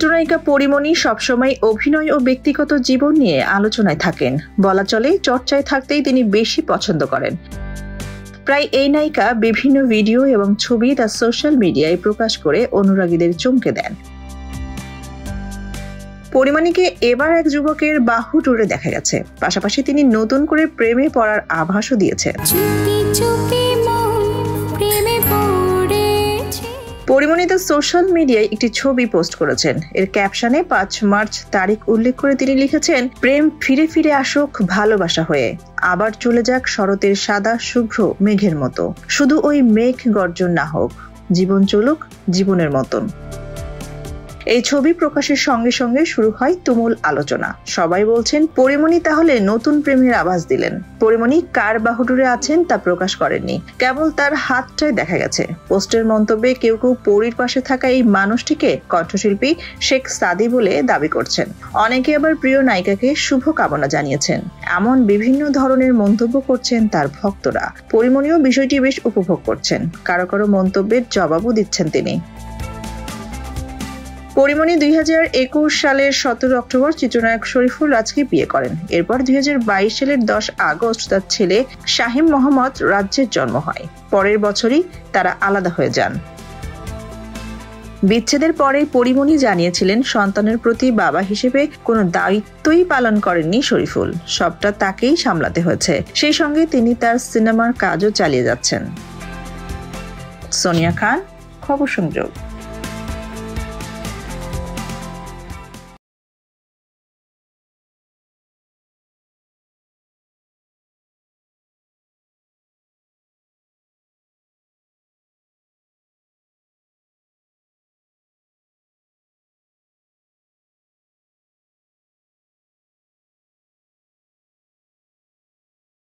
চিত্রনায়িকা পরিমণি সবসময় অভিনয় ও ব্যক্তিগত জীবন নিয়ে আলোচনায় থাকেন। বলা চলে চর্চায় থাকতেই তিনি বেশি পছন্দ করেন। প্রায় এই নায়িকা বিভিন্ন ভিডিও এবং ছবি তার সোশ্যাল মিডিয়ায় প্রকাশ করে অনুরাগীদের চমকে দেন। পরিমণিকে এবার এক যুবকের বাহু টুরে দেখা গেছে। পাশাপাশি তিনি নতুন করে প্রেমে পড়ার আভাসও দিয়েছেন। পরিমণি তার সোশ্যাল মিডিয়ায় একটি ছবি পোস্ট করেছেন। এর ক্যাপশনে ৫ মার্চ তারিখ উল্লেখ করে তিনি লিখেছেন, প্রেম ফিরে ফিরে আসুক ভালোবাসা হয়ে, আবার চলে যাক শরতের সাদা শুভ্র মেঘের মতো, শুধু ওই মেঘ গর্জন না হোক, জীবন চলুক জীবনের মতন। এই ছবি প্রকাশের সঙ্গে সঙ্গে শুরু হয় তুমুল আলোচনা। সবাই বলছেন পরিমণি তাহলে নতুন প্রেমের আভাস দিলেন। পরিমণি কার বাহুডোরে আছেন তা প্রকাশ করেননি, কেবল তার হাতটাই দেখা গেছে। পোস্টের মন্তব্যে কেউ কেউ পরীর পাশে থাকা এই মানুষটিকে কণ্ঠশিল্পী শেখ সাদি বলে দাবি করছেন। অনেকে আবার প্রিয় নায়িকাকে শুভ কামনা জানিয়েছেন। এমন বিভিন্ন ধরনের মন্তব্য করছেন তার ভক্তরা। পরিমণিও বিষয়টি বেশ উপভোগ করছেন। কারো কারো মন্তব্যের জবাবও দিচ্ছেন তিনি। পরিমণি 2021 সালের 17 অক্টোবর চিত্রনায়ক শরীফুল রাজকে বিয়ে করেন। এরপর 2022 সালের 10 আগস্ট তার ছেলে শাহিম মোহাম্মদ রাজ্যের জন্ম হয়। পরের বছরই তারা আলাদা হয়ে যান। বিচ্ছেদের পরে পরিমণি জানিয়েছিলেন, সন্তানের প্রতি বাবা হিসেবে কোনো দায়িত্বই পালন করেননি শরীফুল, সবটা তাকেই সামলাতে হয়েছে। সেই সঙ্গে তিনি তার সিনেমার কাজও চালিয়ে যাচ্ছেন। সোনিয়া খান, খবর সংযোগ।